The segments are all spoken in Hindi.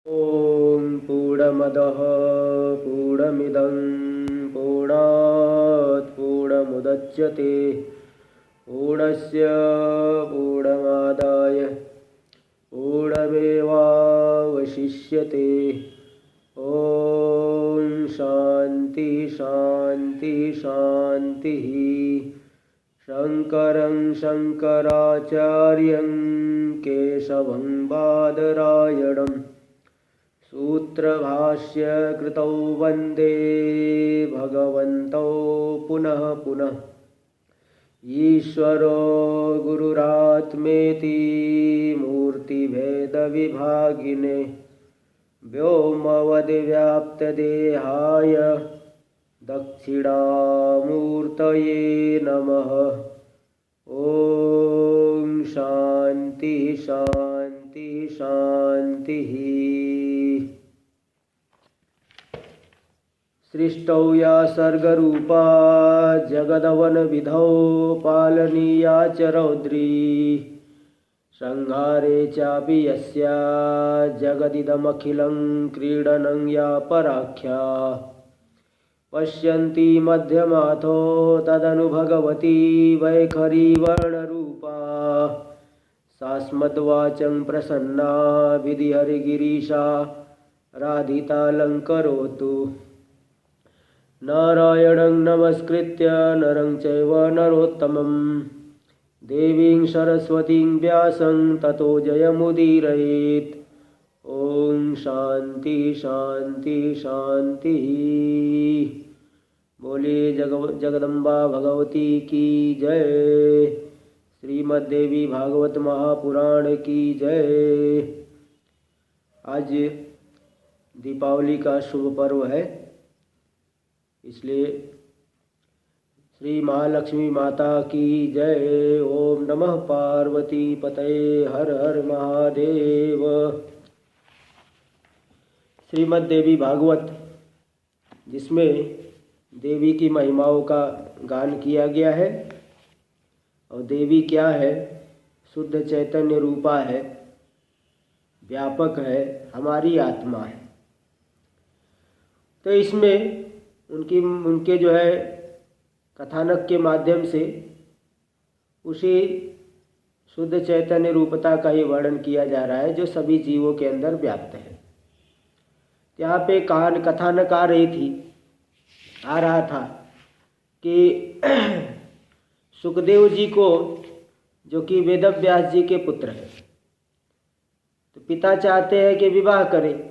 ॐ पूर्णमदः पूर्णमिदं पूर्णात् पूर्णमुदच्यते पूर्णस्य पूर्णमादाय पूर्णमेवावशिष्यते। ॐ शान्ति शान्ति शान्तिः। शङ्करं शङ्कराचार्यं केशवं बादरायणं सूत्रभाष्यकृतौ वन्दे भगवन्तौ पुनः पुनः। ईश्वरो गुरुरात्मेति मूर्तिभेदविभागिने व्योमवद्व्याप्तदेहाय दक्षिणामूर्तये नमः। ॐ शान्ति शान्ति शान्तिः। सृष्टौ या सर्गरूपा जगदवनविधौ पालनीया च रौद्री संहारे चापि यस्या जगदिदमखिलं क्रीडनं या पराख्या पश्यन्ति मध्यमाथो तदनु भगवती वैखरी वर्णरूपा सास्मद्वाचं प्रसन्ना विधिहरिगिरीशा राधितालङ्करोतु। नारायणं नमस्कृत्य नरं चैव नरोत्तमं देवीं सरस्वतीं व्यासं ततो जयमुदीरयेत्। ॐ शान्ति शान्ति शान्तिः। बोले जगदम्बा भगवती की जय। श्रीमद्देवी भागवत महापुराण की जय। आज दीपावली का शुभ पर्व है, इसलिए श्री महालक्ष्मी माता की जय। ओम नमः पार्वती पतये हर हर महादेव। श्रीमद् देवी भागवत, जिसमें देवी की महिमाओं का गान किया गया है। और देवी क्या है? शुद्ध चैतन्य रूपा है, व्यापक है, हमारी आत्मा है। तो इसमें उनके जो है कथानक के माध्यम से उसी शुद्ध चैतन्य रूपता का ही वर्णन किया जा रहा है, जो सभी जीवों के अंदर व्याप्त है। यहाँ पे कथानक आ रहा था कि सुखदेव जी को, जो कि वेदव्यास जी के पुत्र हैं, तो पिता चाहते हैं कि विवाह करें,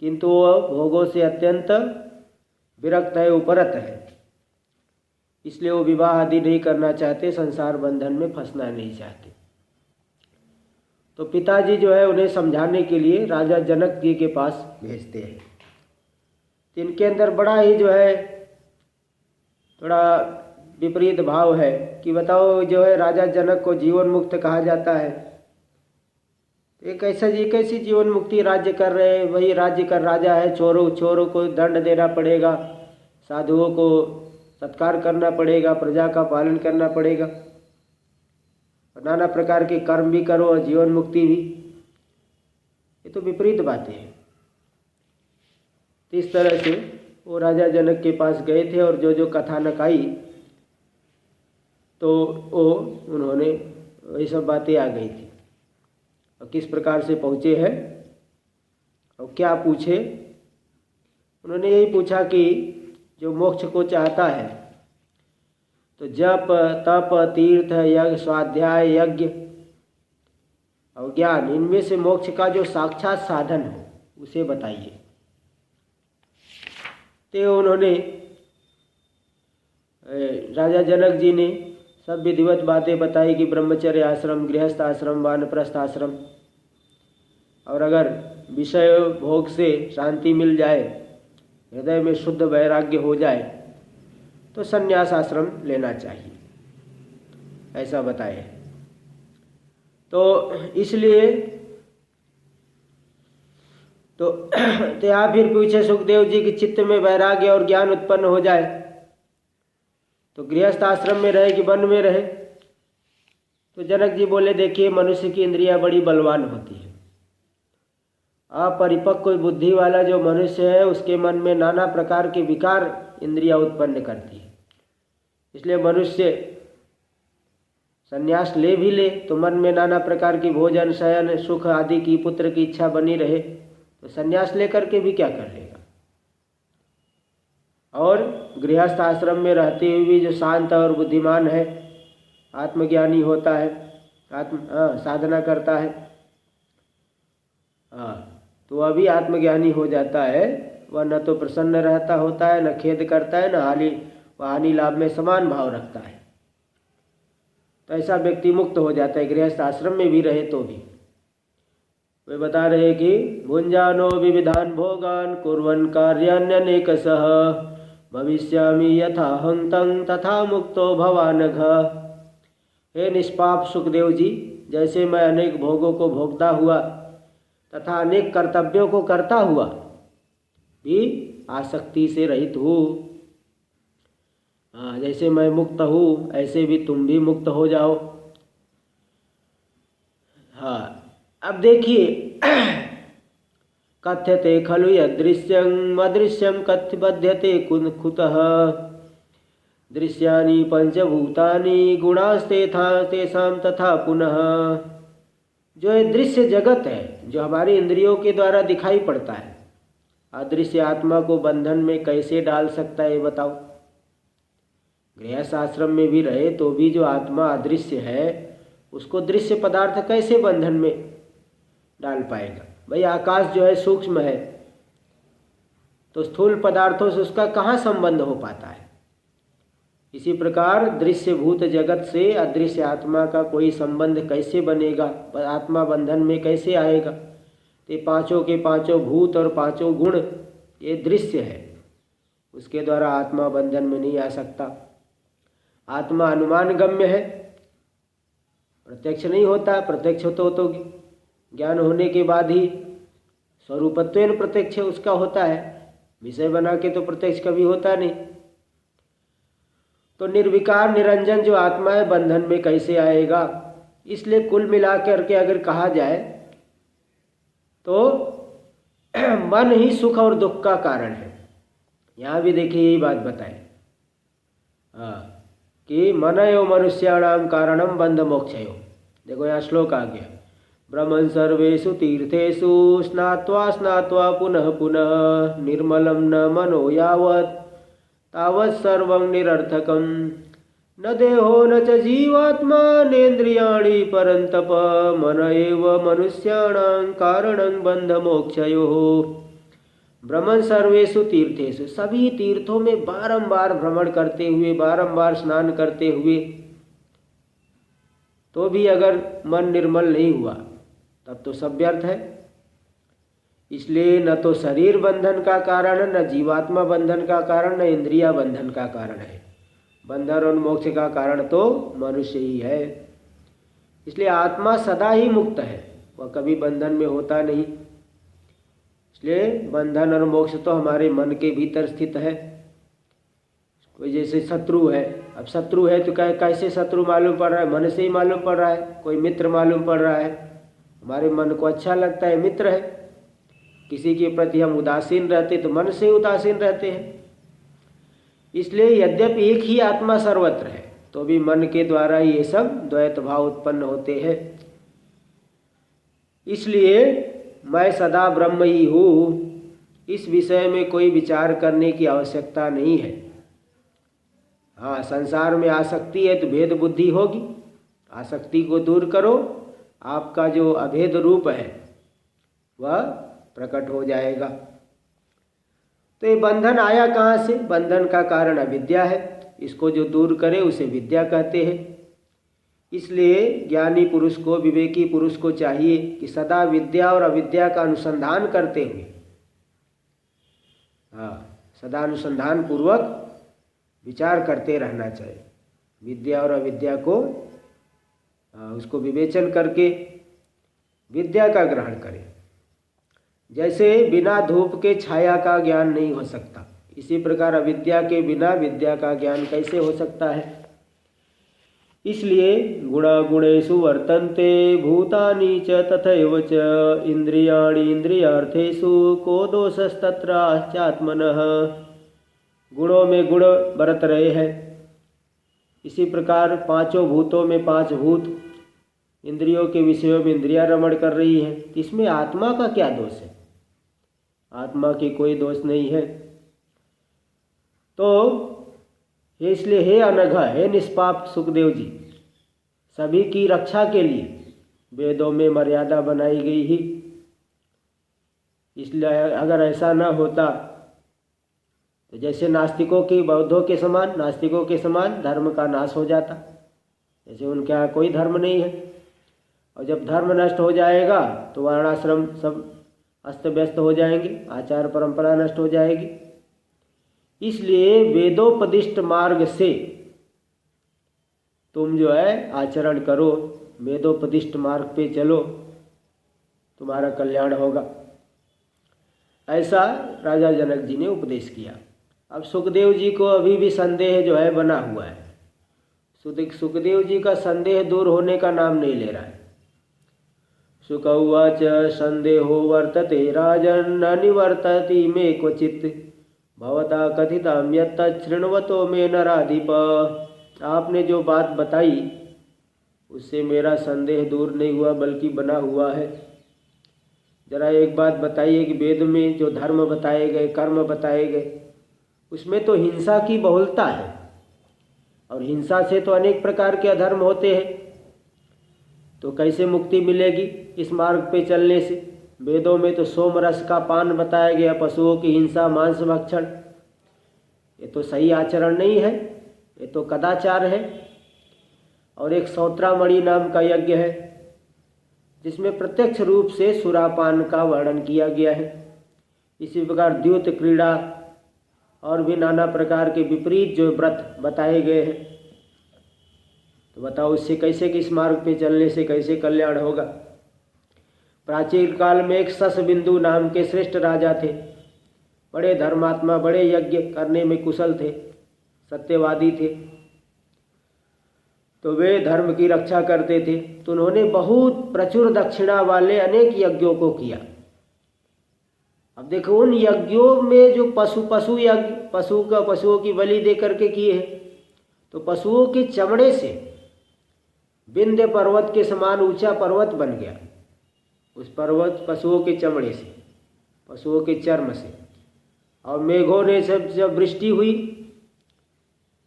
किंतु वह भोगों से अत्यंत विरक्त है, उपरत है। इसलिए वो विवाह आदि नहीं करना चाहते, संसार बंधन में फंसना नहीं चाहते। तो पिताजी जो है उन्हें समझाने के लिए राजा जनक जी के पास भेजते हैं। इनके अंदर बड़ा ही जो है थोड़ा विपरीत भाव है कि बताओ, जो है राजा जनक को जीवन मुक्त कहा जाता है। एक कैसी जीवन मुक्ति? राज्य कर रहे हैं, वही राज्य का राजा है। चोरों को दंड देना पड़ेगा, साधुओं को सत्कार करना पड़ेगा, प्रजा का पालन करना पड़ेगा, नाना प्रकार के कर्म भी करो और जीवन मुक्ति भी। ये तो विपरीत बातें हैं। तो इस तरह से वो राजा जनक के पास गए थे और जो कथानक आई तो उन्होंने ये सब बातें आ गई थी। और किस प्रकार से पहुँचे हैं और क्या पूछे? उन्होंने यही पूछा कि जो मोक्ष को चाहता है तो जप तप तीर्थ यज्ञ स्वाध्याय यज्ञ और ज्ञान, इनमें से मोक्ष का जो साक्षात साधन हो उसे बताइए। तो उन्होंने राजा जनक जी ने सब विधिवत बातें बताई कि ब्रह्मचर्य आश्रम, गृहस्थ आश्रम, वानप्रस्थ आश्रम, और अगर विषय भोग से शांति मिल जाए, हृदय में शुद्ध वैराग्य हो जाए, तो संन्यास आश्रम लेना चाहिए, ऐसा बताए। तो इसलिए तो आप फिर पूछे सुखदेव जी कि चित्त में वैराग्य और ज्ञान उत्पन्न हो जाए तो गृहस्थ आश्रम में रहे कि वन में रहे? तो जनक जी बोले, देखिए मनुष्य की इंद्रियां बड़ी बलवान होती है अपरिपक्व बुद्धि वाला जो मनुष्य है उसके मन में नाना प्रकार के विकार इंद्रियां उत्पन्न करती है। इसलिए मनुष्य संन्यास ले भी ले तो मन में नाना प्रकार की भोजन शयन सुख आदि की पुत्र की इच्छा बनी रहे तो संन्यास लेकर के भी क्या कर लेगा। और गृहस्थ आश्रम में रहते हुए भी जो शांत और बुद्धिमान है आत्मज्ञानी होता है साधना करता है तो वह भी आत्मज्ञानी हो जाता है। वह न तो प्रसन्न रहता होता है न खेद करता है न हानि लाभ में समान भाव रखता है। तो ऐसा व्यक्ति मुक्त हो जाता है गृहस्थ आश्रम में भी रहे तो भी। वे बता रहे कि भुंजानो विविधान भोगान कुर्वन् कार्यान्यनेकशः भविष्यामि यथा हंतं तथा मुक्तो भवानघ। हे निष्पाप सुखदेव जी, जैसे मैं अनेक भोगों को भोगता हुआ तथा अनेक कर्तव्यों को करता हुआ भी आसक्ति से रहित हूँ, जैसे मैं मुक्त हूँ ऐसे भी तुम भी मुक्त हो जाओ। अब देखिए कथ्यते खलु यदृश्यम अदृश्यम कथ्यबध्यते कुतः दृश्यानि पंचभूतानि गुणास्तेथा तेषां तथा पुनः। जो ये दृश्य जगत है जो हमारी इंद्रियों के द्वारा दिखाई पड़ता है, अदृश्य आत्मा को बंधन में कैसे डाल सकता है ये बताओ। गृहस्थ आश्रम में भी रहे तो भी जो आत्मा अदृश्य है उसको दृश्य पदार्थ कैसे बंधन में डाल पाएगा। भाई आकाश जो है सूक्ष्म है तो स्थूल पदार्थों से उसका कहाँ संबंध हो पाता है। इसी प्रकार दृश्य भूत जगत से अदृश्य आत्मा का कोई संबंध कैसे बनेगा, आत्मा बंधन में कैसे आएगा। तो ये पांचों के पांचों भूत और पांचों गुण ये दृश्य है, उसके द्वारा आत्मा बंधन में नहीं आ सकता। आत्मा अनुमान गम्य है, प्रत्यक्ष नहीं होता। प्रत्यक्ष तो ज्ञान होने के बाद ही स्वरूपत्वेन प्रत्यक्ष उसका होता है, विषय बना के तो प्रत्यक्ष कभी होता नहीं। तो निर्विकार निरंजन जो आत्मा है बंधन में कैसे आएगा। इसलिए कुल मिलाकर के अगर कहा जाए तो मन ही सुख और दुख का कारण है। यहाँ भी देखिए यही बात बताए कि मन एव मनुष्याणाम कारणम बंध मोक्षयो। देखो यहाँ श्लोक आ गया, ब्रह्मन् सर्वेषु तीर्थेषु स्नात्वा स्नात्वा पुनः पुनः निर्मलं न मनो यावत् तावत् सर्वं निरर्थकं न देहो न च जीवात्मा नेन्द्रियाणि परन्तप मन एव मनुष्याणां कारणं बंध मोक्षयोः। भ्रमण सर्वेषु तीर्थेषु, सभी तीर्थों में बारंबार भ्रमण करते हुए बारंबार स्नान करते हुए तो भी अगर मन निर्मल नहीं हुआ तब तो सब व्यर्थ है। इसलिए न तो शरीर बंधन का कारण है, न जीवात्मा बंधन का कारण, न इंद्रिया बंधन का कारण है। बंधन और मोक्ष का कारण तो मनुष्य ही है। इसलिए आत्मा सदा ही मुक्त है, वह कभी बंधन में होता नहीं। इसलिए बंधन और मोक्ष तो हमारे मन के भीतर स्थित है। कोई जैसे शत्रु है, अब शत्रु है तो कैसे शत्रु मालूम पड़ रहा है, मन से ही मालूम पड़ रहा है। कोई मित्र मालूम पड़ रहा है, हमारे मन को अच्छा लगता है, मित्र है। किसी के प्रति हम उदासीन रहते तो मन से उदासीन रहते हैं। इसलिए यद्यपि एक ही आत्मा सर्वत्र है तो भी मन के द्वारा ये सब द्वैत भाव उत्पन्न होते हैं। इसलिए मैं सदा ब्रह्म ही हूँ, इस विषय में कोई विचार करने की आवश्यकता नहीं है। हाँ, संसार में आसक्ति है तो भेद बुद्धि होगी, आसक्ति को दूर करो, आपका जो अभेद रूप है वह प्रकट हो जाएगा। तो ये बंधन आया कहाँ से? बंधन का कारण अविद्या है, इसको जो दूर करे उसे विद्या कहते हैं। इसलिए ज्ञानी पुरुष को, विवेकी पुरुष को चाहिए कि सदा विद्या और अविद्या का अनुसंधान करते हुए, सदा अनुसंधान पूर्वक विचार करते रहना चाहिए। विद्या और अविद्या को उसको विवेचन करके विद्या का ग्रहण करें। जैसे बिना धूप के छाया का ज्ञान नहीं हो सकता, इसी प्रकार अविद्या के बिना विद्या का ज्ञान कैसे हो सकता है। इसलिए गुणा गुणेषु वर्तन्ते भूतानि च तथैव च इंद्रियाणि इंद्रियार्थेषु को दोषस्तत्राचात्मनः। गुणों में गुण बरत रहे हैं, इसी प्रकार पांचों भूतों में पांच भूत, इंद्रियों के विषयों में इंद्रियां रमण कर रही हैं। इसमें आत्मा का क्या दोष है? आत्मा की कोई दोष नहीं है। तो इसलिए हे अनघा, हे निष्पाप सुखदेव जी, सभी की रक्षा के लिए वेदों में मर्यादा बनाई गई ही। इसलिए अगर ऐसा न होता तो जैसे नास्तिकों की, बौद्धों के समान, नास्तिकों के समान धर्म का नाश हो जाता। जैसे उनके यहाँ कोई धर्म नहीं है, और जब धर्म नष्ट हो जाएगा तो वर्णाश्रम सब अस्त व्यस्त हो जाएंगे, आचार परंपरा नष्ट हो जाएगी। इसलिए वेदोपदिष्ट मार्ग से तुम जो है आचरण करो, वेदोपदिष्ट मार्ग पे चलो, तुम्हारा कल्याण होगा। ऐसा राजा जनक जी ने उपदेश किया। अब सुखदेव जी को अभी भी संदेह जो है बना हुआ है। सुखदेव जी का संदेह दूर होने का नाम नहीं ले रहा है। शुक उवाच संदेहो वर्तते राजन् न निवर्तति मे क्वचित् भवता कथितं यत् शृण्वतो मे नराधिप। आपने जो बात बताई उससे मेरा संदेह दूर नहीं हुआ बल्कि बना हुआ है। जरा एक बात बताइए कि वेद में जो धर्म बताए गए, कर्म बताए गए, उसमें तो हिंसा की बहुलता है, और हिंसा से तो अनेक प्रकार के अधर्म होते हैं। तो कैसे मुक्ति मिलेगी इस मार्ग पे चलने से? वेदों में तो सोम रस का पान बताया गया, पशुओं की हिंसा, मांस भक्षण, ये तो सही आचरण नहीं है, ये तो कदाचार है। और एक सौत्रामणि नाम का यज्ञ है जिसमें प्रत्यक्ष रूप से सुरापान का वर्णन किया गया है। इसी प्रकार द्यूत क्रीड़ा और भी नाना प्रकार के विपरीत जो व्रत बताए गए हैं। तो बताओ इससे कैसे, किस मार्ग पे चलने से कैसे कल्याण होगा? प्राचीन काल में एक ससबिंदु नाम के श्रेष्ठ राजा थे, बड़े धर्मात्मा, बड़े यज्ञ करने में कुशल थे, सत्यवादी थे। तो वे धर्म की रक्षा करते थे, तो उन्होंने बहुत प्रचुर दक्षिणा वाले अनेक यज्ञों को किया। अब देखो उन यज्ञों में जो पशु यज्ञ, पशुओं की बलि दे करके किए हैं, तो पशुओं के चमड़े से विंध्य पर्वत के समान ऊंचा पर्वत बन गया। उस पर्वत पशुओं के चमड़े से, पशुओं के चर्म से। और मेघों ने जब वृष्टि हुई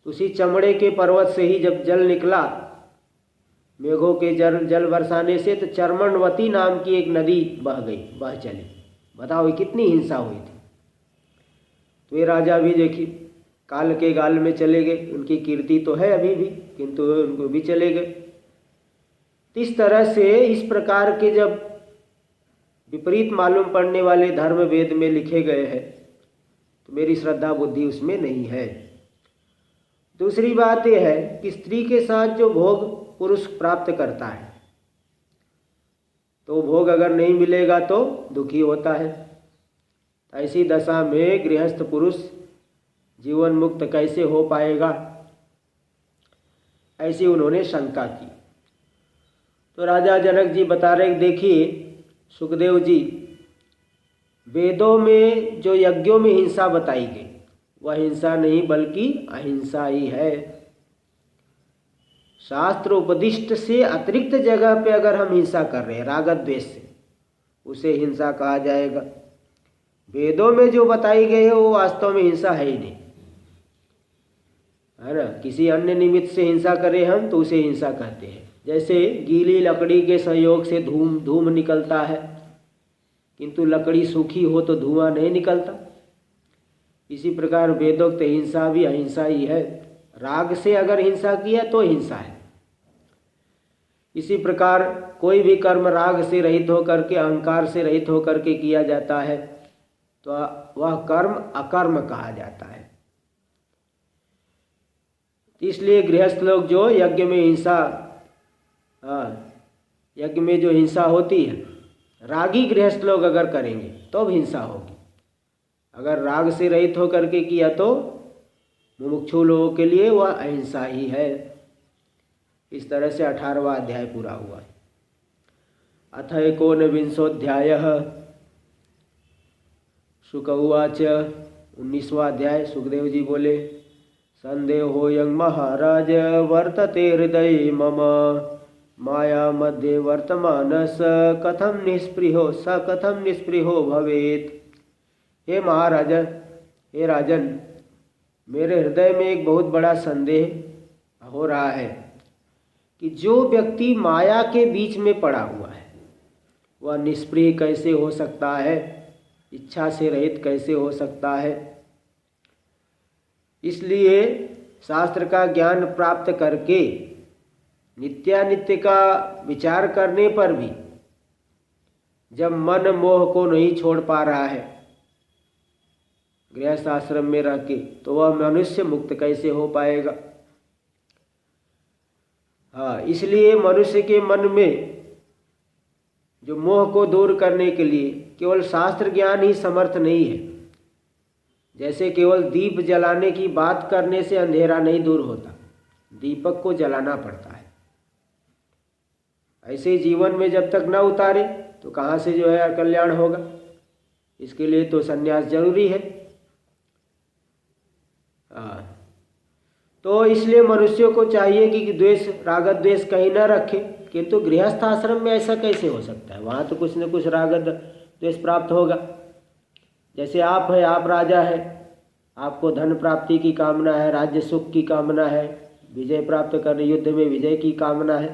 तो उसी चमड़े के पर्वत से ही जब जल निकला, मेघों के जल बरसाने से, तो चर्मणवती नाम की एक नदी बह चली। बताओ ये कितनी हिंसा हुई थी। तो ये राजा भी देखिए काल के गाल में चले गए, उनकी कीर्ति तो है अभी भी, किंतु उनको भी चले गए। इस तरह से इस प्रकार के जब विपरीत मालूम पड़ने वाले धर्म वेद में लिखे गए हैं तो मेरी श्रद्धा बुद्धि उसमें नहीं है। दूसरी बात यह है कि स्त्री के साथ जो भोग पुरुष प्राप्त करता है, तो भोग अगर नहीं मिलेगा तो दुखी होता है। ऐसी दशा में गृहस्थ पुरुष जीवन मुक्त कैसे हो पाएगा, ऐसी उन्होंने शंका की। तो राजा जनक जी बता रहे, देखिए सुखदेव जी, वेदों में जो यज्ञों में हिंसा बताई गई वह हिंसा नहीं बल्कि अहिंसा ही है। शास्त्र उपदिष्ट से अतिरिक्त जगह पे अगर हम हिंसा कर रहे हैं राग द्वेष से, उसे हिंसा कहा जाएगा। वेदों में जो बताई गई है वो वास्तव में हिंसा है ही नहीं, है ना। किसी अन्य निमित्त से हिंसा करें हम तो उसे हिंसा कहते हैं। जैसे गीली लकड़ी के संयोग से धूम निकलता है, किंतु लकड़ी सूखी हो तो धुआं नहीं निकलता। इसी प्रकार वेदोक्त हिंसा भी अहिंसा ही है। राग से अगर हिंसा किया तो हिंसा है। इसी प्रकार कोई भी कर्म राग से रहित होकर के, अहंकार से रहित होकर के किया जाता है तो वह कर्म अकर्म कहा जाता है। इसलिए गृहस्थ लोग जो यज्ञ में जो हिंसा होती है, रागी गृहस्थ लोग अगर करेंगे तो हिंसा होगी। अगर राग से रहित होकर के किया तो मुमुक्षु लोगों के लिए वह अहिंसा ही है। इस तरह से 18वां अध्याय पूरा हुआ। अथ एकोनविंशोऽध्यायः। शुक उवाच। 19वां अध्याय। सुखदेव जी बोले, संदेहोऽयं महाराज वर्तते हृदये मम, माया मध्ये वर्तमानस कथम निस्पृहो भवेत्। हे महाराज, हे राजन, मेरे हृदय में एक बहुत बड़ा संदेह हो रहा है कि जो व्यक्ति माया के बीच में पड़ा हुआ है वह निष्प्रिय कैसे हो सकता है, इच्छा से रहित कैसे हो सकता है। इसलिए शास्त्र का ज्ञान प्राप्त करके नित्यानित्य का विचार करने पर भी जब मन मोह को नहीं छोड़ पा रहा है गृहस्थ आश्रम में रह के, तो वह मनुष्य मुक्त कैसे हो पाएगा। हाँ, इसलिए मनुष्य के मन में जो मोह को दूर करने के लिए केवल शास्त्र ज्ञान ही समर्थ नहीं है। जैसे केवल दीप जलाने की बात करने से अंधेरा नहीं दूर होता, दीपक को जलाना पड़ता है। ऐसे जीवन में जब तक न उतारे तो कहाँ से जो है कल्याण होगा। इसके लिए तो संन्यास जरूरी है। तो इसलिए मनुष्यों को चाहिए कि द्वेष, राग द्वेष कहीं न रखे। किंतु गृहस्थ आश्रम में ऐसा कैसे हो सकता है? वहाँ तो कुछ न कुछ राग द्वेष प्राप्त होगा। जैसे आप है, आप राजा है, आपको धन प्राप्ति की कामना है, राज्य सुख की कामना है, विजय प्राप्त करने, युद्ध में विजय की कामना है।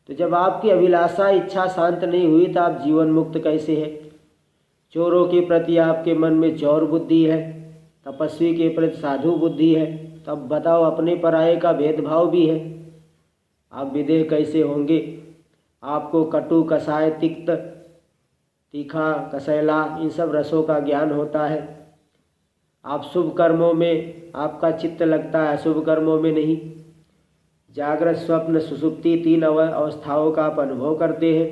तो जब आपकी अभिलाषा, इच्छा शांत नहीं हुई तो आप जीवन मुक्त कैसे है? चोरों के प्रति आपके मन में चौर बुद्धि है, तपस्वी के प्रति साधु बुद्धि है, तब बताओ अपने पराये का भेदभाव भी है, आप विदेह कैसे होंगे? आपको कटु, कसाय, तिक्त, तीखा, कसैला, इन सब रसों का ज्ञान होता है। आप शुभ कर्मों में आपका चित्त लगता है, अशुभ कर्मों में नहीं। जागृत, स्वप्न, सुषुप्ति, 3 अवस्थाओं का आप अनुभव करते हैं।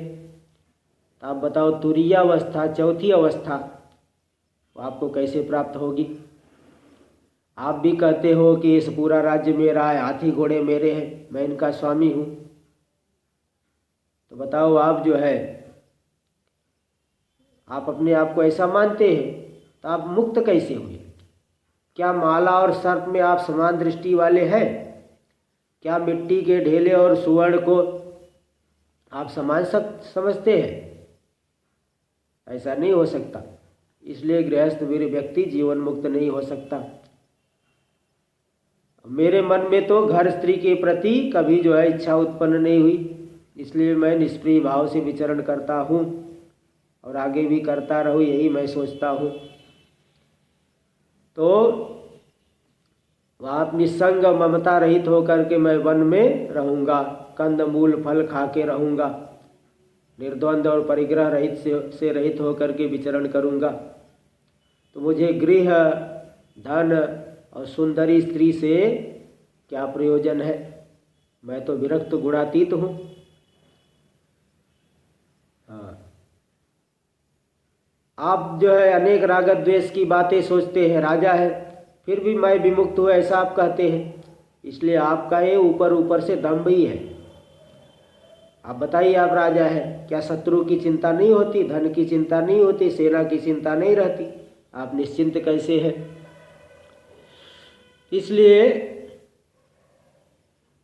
तो आप बताओ तुरीय अवस्था, चौथी अवस्था आपको कैसे प्राप्त होगी? आप भी कहते हो कि इस पूरा राज्य मेरा है, हाथी घोड़े मेरे हैं, मैं इनका स्वामी हूँ। तो बताओ आप जो है, आप अपने आप को ऐसा मानते हैं तो आप मुक्त कैसे हुए? क्या माला और सर्प में आप समान दृष्टि वाले हैं? क्या मिट्टी के ढेले और सुवर्ण को आप समान समझते हैं? ऐसा नहीं हो सकता। इसलिए गृहस्थ वीर व्यक्ति जीवन मुक्त नहीं हो सकता। मेरे मन में तो घर स्त्री के प्रति कभी जो है इच्छा उत्पन्न नहीं हुई, इसलिए मैं निष्प्रिय भाव से विचरण करता हूँ और आगे भी करता रहूँ, यही मैं सोचता हूँ। तो वहाँ निसंग ममता रहित होकर के मैं वन में रहूँगा, कंद मूल फल खा के रहूँगा, निर्द्वंद्व और परिग्रह रहित से रहित होकर के विचरण करूँगा। तो मुझे गृह, धन और सुंदरी स्त्री से क्या प्रयोजन है? मैं तो विरक्त गुणातीत हूँ। हाँ, आप जो है अनेक राग द्वेष की बातें सोचते हैं, राजा है, फिर भी मैं विमुक्त हूँ ऐसा आप कहते हैं। इसलिए आपका ये ऊपर ऊपर से दम्भ ही है। आप बताइए, आप राजा है, क्या शत्रु की चिंता नहीं होती, धन की चिंता नहीं होती, सेना की चिंता नहीं रहती? आप निश्चिंत कैसे हैं? इसलिए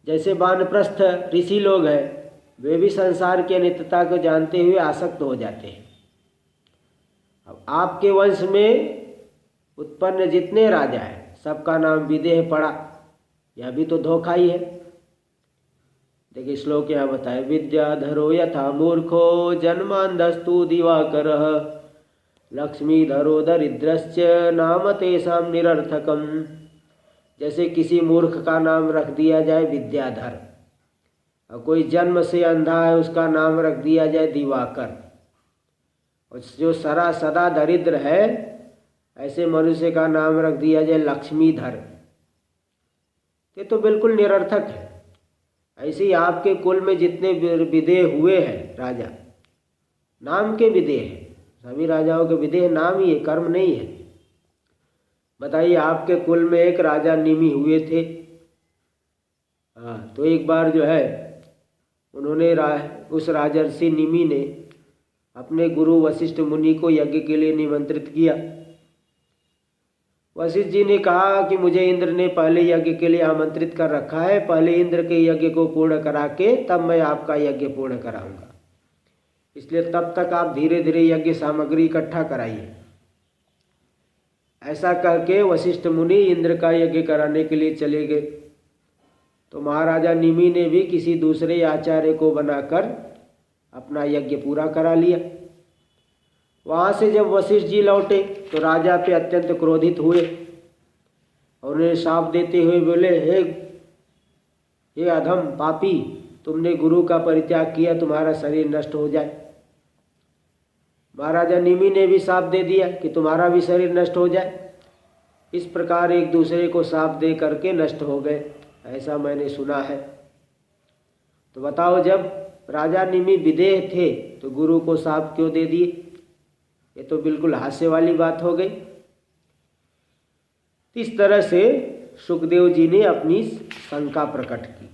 जैसे वानप्रस्थ ऋषि लोग हैं, वे भी संसार की अनित्यता को जानते हुए आसक्त हो जाते हैं। अब आपके वंश में उत्पन्न जितने राजा हैं सबका नाम विदेह पड़ा, यह भी तो धोखा ही है। देखिए श्लोक यहाँ बताए, विद्याधरो यथा मूर्खो जन्मांधस्तु दिवाकरः, लक्ष्मीधरो दरिद्रश्च नाम तेषां निरर्थकम्। जैसे किसी मूर्ख का नाम रख दिया जाए विद्याधर, और कोई जन्म से अंधा है उसका नाम रख दिया जाए दिवाकर, और जो सदा दरिद्र है ऐसे मनुष्य का नाम रख दिया जाए लक्ष्मीधर। ये तो बिल्कुल निरर्थक है। ऐसे ही आपके कुल में जितने विदेह हुए हैं राजा, नाम के विदेह हैं, सभी राजाओं के विदेह नाम ही है, कर्म नहीं है। बताइए, आपके कुल में एक राजा निमि हुए थे, हाँ, तो एक बार जो है उन्होंने उस राजर्षि निमि ने अपने गुरु वशिष्ठ मुनि को यज्ञ के लिए निमंत्रित किया। वशिष्ठ जी ने कहा कि मुझे इंद्र ने पहले यज्ञ के लिए आमंत्रित कर रखा है, पहले इंद्र के यज्ञ को पूर्ण करा के तब मैं आपका यज्ञ पूर्ण कराऊंगा, इसलिए तब तक आप धीरे धीरे यज्ञ सामग्री इकट्ठा कराइए। ऐसा करके वशिष्ठ मुनि इंद्र का यज्ञ कराने के लिए चले गए। तो महाराजा निमि ने भी किसी दूसरे आचार्य को बनाकर अपना यज्ञ पूरा करा लिया। वहाँ से जब वशिष्ठ जी लौटे तो राजा पे अत्यंत क्रोधित हुए और उन्हें शाप देते हुए बोले, हे अधम पापी, तुमने गुरु का परित्याग किया, तुम्हारा शरीर नष्ट हो जाए। महाराजा निमि ने भी शाप दे दिया कि तुम्हारा भी शरीर नष्ट हो जाए। इस प्रकार एक दूसरे को शाप दे करके नष्ट हो गए, ऐसा मैंने सुना है। तो बताओ, जब राजा निमि विदेह थे तो गुरु को शाप क्यों दे दिए? ये तो बिल्कुल हास्य वाली बात हो गई। इस तरह से सुखदेव जी ने अपनी शंका प्रकट की।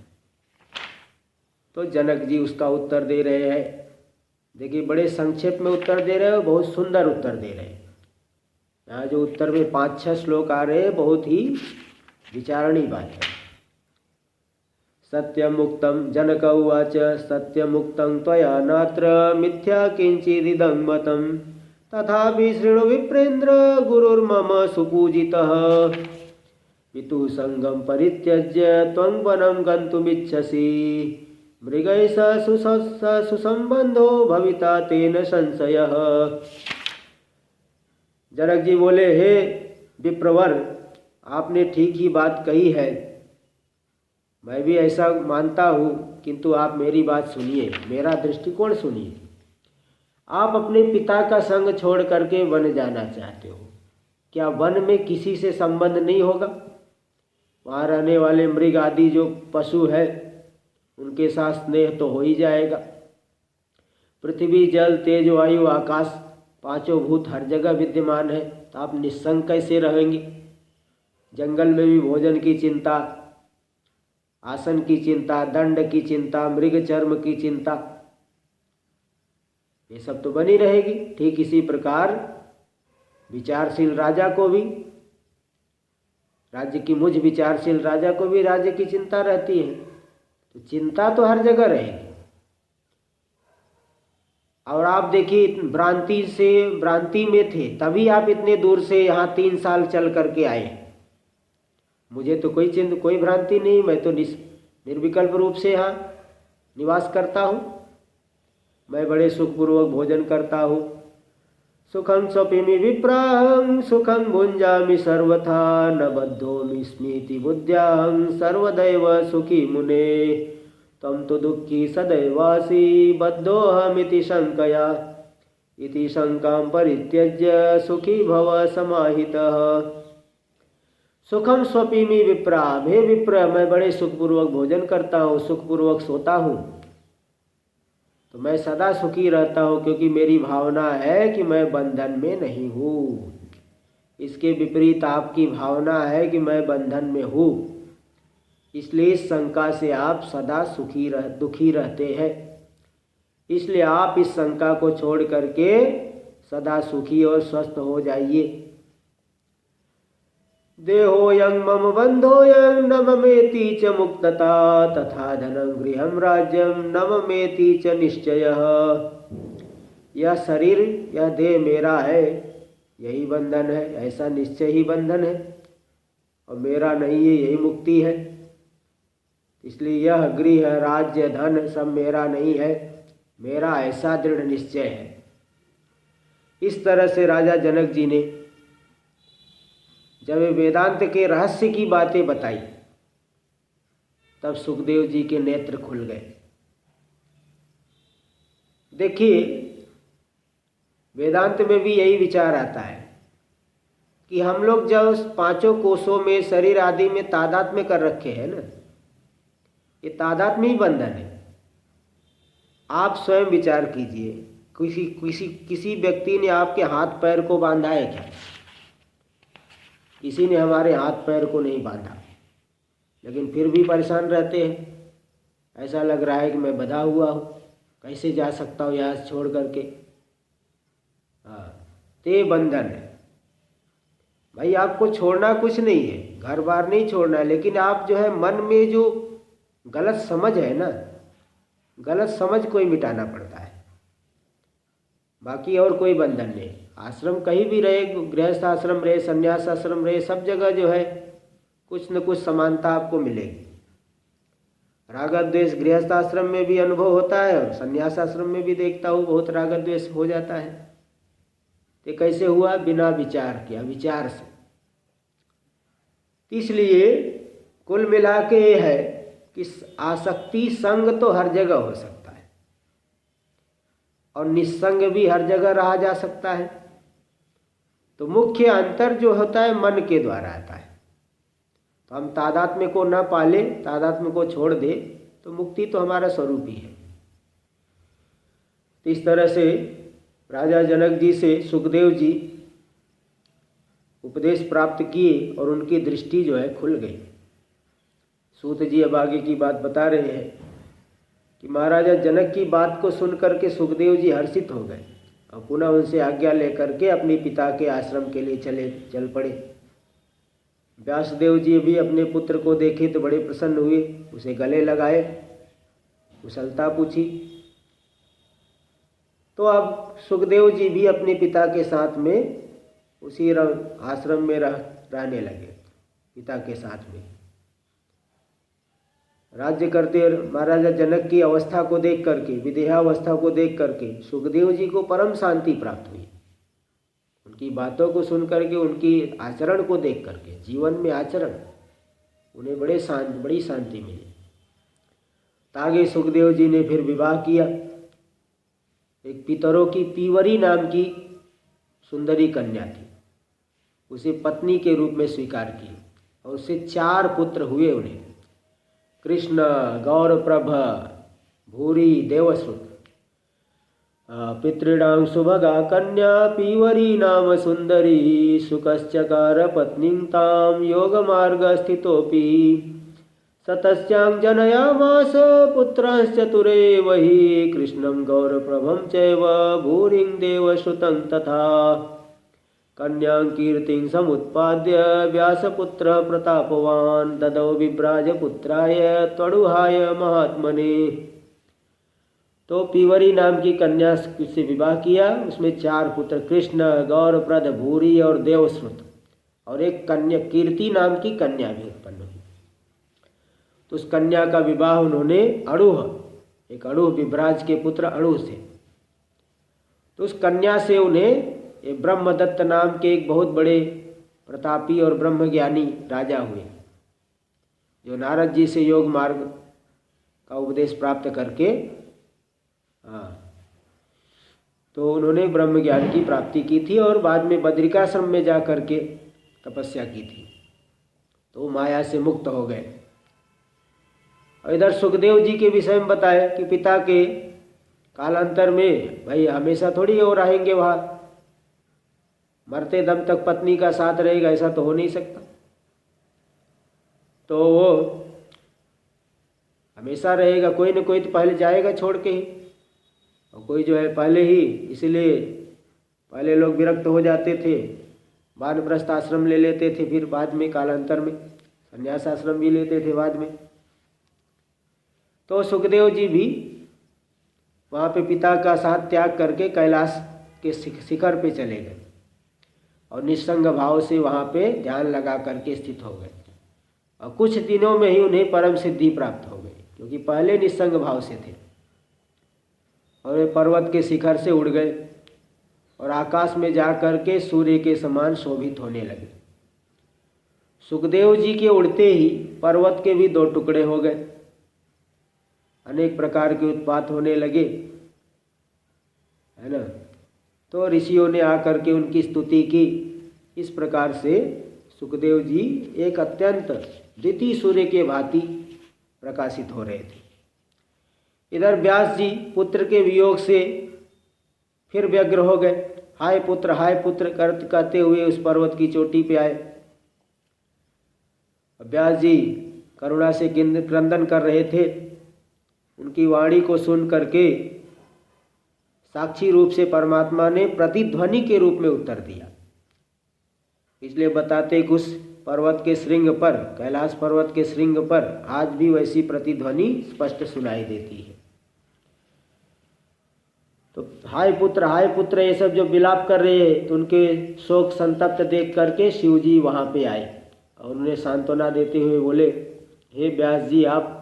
तो जनक जी उसका उत्तर दे रहे हैं। देखिए, बड़े संक्षेप में उत्तर दे रहे हैं, बहुत सुंदर उत्तर दे रहे हैं। यहाँ जो उत्तर में 5-6 श्लोक आ रहे हैं, बहुत ही विचारणीय बात है। सत्यमुक्तं जनक उवाच सत्यमुक्तं त्वया नात्र मिथ्या किंचिदिदं मतं तथापि शृणु विप्रेन्द्र गुरुर्मम सुपूजितः पितु संगम परित्यज्य त्वं वनं गन्तुमिच्छसि मृगैः सह सुसंबंधो भविता तेन संशयः। जनक जी बोले, हे विप्रवर, आपने ठीक ही बात कही है, मैं भी ऐसा मानता हूँ, किंतु आप मेरी बात सुनिए, मेरा दृष्टिकोण सुनिए। आप अपने पिता का संग छोड़ करके वन जाना चाहते हो। क्या वन में किसी से संबंध नहीं होगा? वहाँ रहने वाले मृग आदि जो पशु है उनके साथ स्नेह तो हो ही जाएगा। पृथ्वी, जल, तेज, वायु, आकाश, 5 भूत हर जगह विद्यमान है, तो आप निस्संग कैसे रहेंगे? जंगल में भी भोजन की चिंता, आसन की चिंता, दंड की चिंता, मृग चर्म की चिंता, ये सब तो बनी रहेगी। ठीक इसी प्रकार विचारशील राजा को भी, राज्य की मुझ विचारशील राजा को भी राज्य की चिंता रहती है। तो चिंता तो हर जगह रहेगी। और आप देखिए, भ्रांति में थे, तभी आप इतने दूर से यहाँ 3 साल चल करके आए। मुझे तो कोई भ्रांति नहीं, मैं तो निर्विकल्प रूप से यहाँ निवास करता हूँ। मैं बड़े सुखपूर्वक भोजन करता हूँ। सुखं स्वपिमि विप्राहं सुखं भुंजामि सर्वथा न बद्धोमि स्मृति बुद्ध्याहं सर्वदैव सुखी मुने तम तो दुःखी सदैवासि बद्धोऽहमिति शंकया इति शंकां परित्यज्य सुखी भव समाहितः। सुखम स्वपिमि विप्रा, हे विप्र, मैं बड़े सुखपूर्वक भोजन करता हूँ, सुखपूर्वक सोता हूँ, तो मैं सदा सुखी रहता हूँ, क्योंकि मेरी भावना है कि मैं बंधन में नहीं हूँ। इसके विपरीत आपकी भावना है कि मैं बंधन में हूँ, इसलिए इस शंका से आप सदा दुखी रहते हैं। इसलिए आप इस शंका को छोड़ करके सदा सुखी और स्वस्थ हो जाइए। देहोऽयं मम बन्धोऽयं न ममेति च मुक्तता तथा धनं गृहं राज्यं न ममेति च निश्चयः। यह शरीर, यह देह मेरा है, यही बंधन है, ऐसा निश्चय ही बंधन है, और मेरा नहीं है, यही मुक्ति है। इसलिए यह गृह, राज्य, धन सब मेरा नहीं है, मेरा ऐसा दृढ़ निश्चय है। इस तरह से राजा जनक जी ने जब वेदांत के रहस्य की बातें बताई, तब सुखदेव जी के नेत्र खुल गए। देखिए, वेदांत में भी यही विचार आता है कि हम लोग जब 5 कोशों में, शरीर आदि में तादात्म्य कर रखे हैं ना, ये तादात्म्य ही बंधन है। आप स्वयं विचार कीजिए, किसी व्यक्ति ने आपके हाथ पैर को बांधा है क्या? किसी ने हमारे हाथ पैर को नहीं बांधा। लेकिन फिर भी परेशान रहते हैं। ऐसा लग रहा है कि मैं बंधा हुआ हूँ, कैसे जा सकता हूँ यहाँ से छोड़ करके। हाँ, ते बंधन है भाई। आपको छोड़ना कुछ नहीं है, घर बार नहीं छोड़ना है, लेकिन आप जो है मन में जो गलत समझ है ना, गलत समझ को ही मिटाना पड़ता है, बाकी और कोई बंधन नहीं। आश्रम कहीं भी रहे, गृहस्थ आश्रम रहे, संन्यास आश्रम रहे, सब जगह जो है कुछ न कुछ समानता आपको मिलेगी। राग द्वेष गृहस्थ आश्रम में भी अनुभव होता है और संन्यास आश्रम में भी देखता हूँ बहुत राग द्वेष हो जाता है। तो कैसे हुआ? बिना विचार के, अविचार से। इसलिए कुल मिला के ये है कि आसक्ति संग तो हर जगह हो सकता है और निस्संग भी हर जगह रहा जा सकता है। तो मुख्य अंतर जो होता है मन के द्वारा आता है। तो हम तादात्म्य को न पाले, तादात्म्य को छोड़ दे, तो मुक्ति तो हमारा स्वरूप ही है। तो इस तरह से राजा जनक जी से सुखदेव जी उपदेश प्राप्त किए और उनकी दृष्टि जो है खुल गई। सूत जी अब आगे की बात बता रहे हैं कि महाराजा जनक की बात को सुनकर के सुखदेव जी हर्षित हो गए और पुनः उनसे आज्ञा लेकर के अपने पिता के आश्रम के लिए चल पड़े। व्यासदेव जी भी अपने पुत्र को देखे तो बड़े प्रसन्न हुए, उसे गले लगाए, कुशलता पूछी। तो अब सुखदेव जी भी अपने पिता के साथ में उसी आश्रम में रहने लगे, पिता के साथ में राज्य करते। महाराजा जनक की अवस्था को देख करके, विदेहावस्था को देख करके सुखदेव जी को परम शांति प्राप्त हुई। उनकी बातों को सुन करके, उनकी आचरण को देख करके, जीवन में आचरण, उन्हें बड़ी शांति मिली। आगे सुखदेव जी ने फिर विवाह किया। एक पितरों की पीवरी नाम की सुंदरी कन्या थी, उसे पत्नी के रूप में स्वीकार की और उससे 4 पुत्र हुए उन्हें। कृष्ण, गौरप्रभ, भूरी, देवश्रुत। पितॄणां सुभगा कन्या पीवरी नाम सुंदरी, सुकश्चकार पत्नीं तां योगमार्गस्थितोऽपि। सतस्यां जनयामास पुत्रांश्चतुरेव हि, कृष्णं गौरप्रभं चैव भूरिं देवश्रुतं तथा। कन्यां कीर्तिं समुत्पाद्य व्यासपुत्रः प्रतापवान्, ददौ विभ्राजपुत्राय त्वडुहाय महात्मने। तो पीवरी नाम की कन्या से विवाह किया, उसमें 4 पुत्र कृष्ण, गौरप्रद, भूरी और देवश्रुत, और एक कन्या कीर्ति नाम की कन्या भी उत्पन्न हुई। तो उस कन्या का विवाह उन्होंने एक अड़ूह विभ्राज के पुत्र अड़ूह से। तो उस कन्या से उन्हें ब्रह्मदत्त नाम के एक बहुत बड़े प्रतापी और ब्रह्मज्ञानी राजा हुए, जो नारद जी से योग मार्ग का उपदेश प्राप्त करके तो उन्होंने ब्रह्म ज्ञान की प्राप्ति की थी और बाद में बद्रिकाश्रम में जा कर के तपस्या की थी, तो माया से मुक्त हो गए। और इधर सुखदेव जी के विषय में बताया कि पिता के कालांतर में भाई हमेशा थोड़ी वो रहेंगे वहाँ, मरते दम तक पत्नी का साथ रहेगा, ऐसा तो हो नहीं सकता। तो वो हमेशा रहेगा, कोई न कोई तो पहले जाएगा छोड़ के ही, और कोई जो है पहले ही, इसलिए पहले लोग विरक्त हो जाते थे, वानप्रस्थ आश्रम ले लेते थे, फिर बाद में कालांतर में संन्यास आश्रम भी लेते थे बाद में। तो सुखदेव जी भी वहाँ पे पिता का साथ त्याग करके कैलाश के शिखर पे चले गए और निस्संग भाव से वहाँ पे ध्यान लगा करके स्थित हो गए, और कुछ दिनों में ही उन्हें परम सिद्धि प्राप्त हो गई, क्योंकि पहले निस्संग भाव से थे। और वे पर्वत के शिखर से उड़ गए और आकाश में जा कर के सूर्य के समान शोभित होने लगे। सुखदेव जी के उड़ते ही पर्वत के भी 2 टुकड़े हो गए, अनेक प्रकार के उत्पात होने लगे, है ना। तो ऋषियों ने आकर के उनकी स्तुति की। इस प्रकार से सुखदेव जी एक अत्यंत द्वितीय सूर्य के भांति प्रकाशित हो रहे थे। इधर व्यास जी पुत्र के वियोग से फिर व्यग्र हो गए, हाय पुत्र कहते हुए उस पर्वत की चोटी पे आए। व्यास जी करुणा से क्रंदन कर रहे थे, उनकी वाणी को सुन करके साक्षी रूप से परमात्मा ने प्रतिध्वनि के रूप में उत्तर दिया। इसलिए बताते कि उस पर्वत के श्रृंग पर, कैलाश पर्वत के श्रृंग पर आज भी वैसी प्रतिध्वनि स्पष्ट सुनाई देती है। तो हाय पुत्र ये सब जो विलाप कर रहे हैं, तो उनके शोक संतप्त देख करके शिव जी वहाँ पे आए और उन्हें सांत्वना देते हुए बोले, हे व्यास जी, आप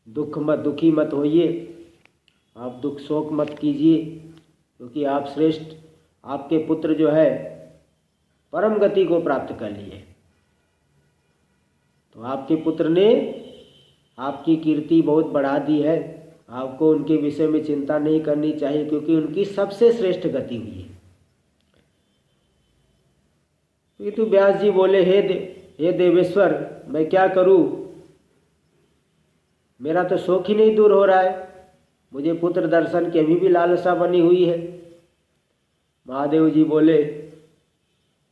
दुखी मत होइए, आप दुख शोक मत कीजिए, क्योंकि आप श्रेष्ठ, आपके पुत्र जो है परम गति को प्राप्त कर लिए। तो आपके पुत्र ने आपकी कीर्ति बहुत बढ़ा दी है, आपको उनके विषय में चिंता नहीं करनी चाहिए, क्योंकि उनकी सबसे श्रेष्ठ गति हुई है। तो व्यास जी बोले, हे देवेश्वर, मैं क्या करूं, मेरा तो शौक ही नहीं दूर हो रहा है, मुझे पुत्र दर्शन की अभी भी लालसा बनी हुई है। महादेव जी बोले,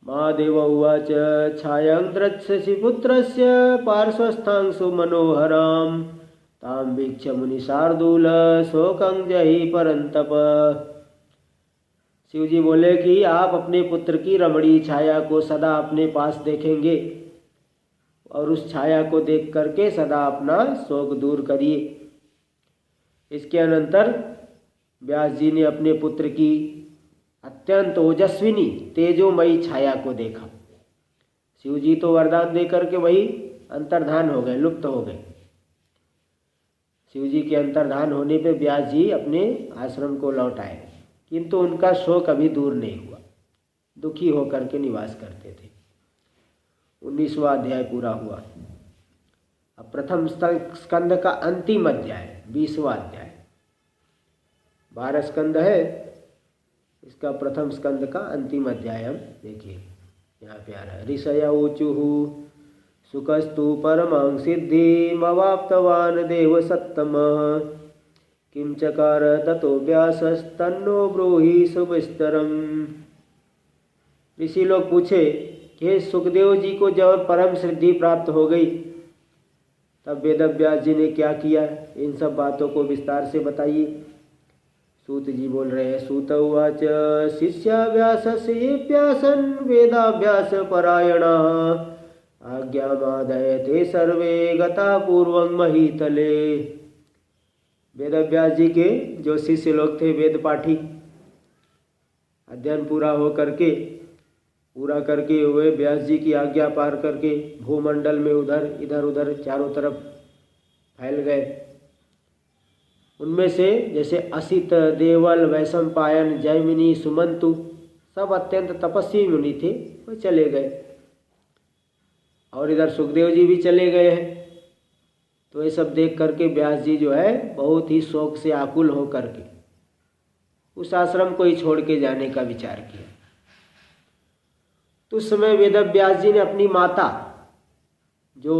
महादेव उवाच छायां द्रक्ष्यसि पुत्रस्य पार्श्वस्थांशु मनोहरां तां वीक्ष्य मुनिशार्दूल शोकं जहि परंतप। शिव जी बोले कि आप अपने पुत्र की रमणीय छाया को सदा अपने पास देखेंगे और उस छाया को देख करके सदा अपना शोक दूर करिए। इसके अनंतर व्यास जी ने अपने पुत्र की अत्यंत ओजस्विनी तेजोमयी छाया को देखा। शिव जी तो वरदान दे करके वही अंतर्धान हो गए, लुप्त हो गए। शिव जी के अंतर्धान होने पे व्यास जी अपने आश्रम को लौट आए, किंतु उनका शोक अभी दूर नहीं हुआ, दुखी होकर के निवास करते थे। 19वां अध्याय पूरा हुआ। अब प्रथम स्कंद का अंतिम अध्याय 20वां अध्याय। 12 स्कंद है, इसका प्रथम स्कंद का अंतिम अध्याय हम देखिए। यहाँ पे आ रहा है, ऋषय ऊचुहु सुखस्तु परमां सिद्धिमवाप्तवान् देव सत्तमः किं चकार ततो व्यासस्तन्नो ब्रूहि सुविस्तरम्। ऋषि लोग पूछे कि सुखदेव जी को जब परम सिद्धि प्राप्त हो गई, तब वेदव्यास जी ने क्या किया, इन सब बातों को विस्तार से बताइए। सूत जी बोल रहे हैं, सूत उवाच शिष्याभ्यासस्य प्यासन वेदाभ्यास परायणाः आज्ञामादय ते सर्वे गता पूर्वं महीतले। वेदव्यास जी के जो शिष्य लोग थे, वेद पाठी, अध्ययन पूरा करके वे व्यास जी की आज्ञा पार करके भूमंडल में इधर उधर चारों तरफ फैल गए। उनमें से जैसे असित, देवल, वैशंपायन, जैमिनी, सुमंतु सब अत्यंत तपस्वी मुनि थे, वो चले गए। और इधर सुखदेव जी भी चले गए हैं। तो ये सब देख करके व्यास जी जो है बहुत ही शोक से आकुल हो करके उस आश्रम को ही छोड़ के जाने का विचार किया। तो उस समय वेदव्यास जी ने अपनी माता जो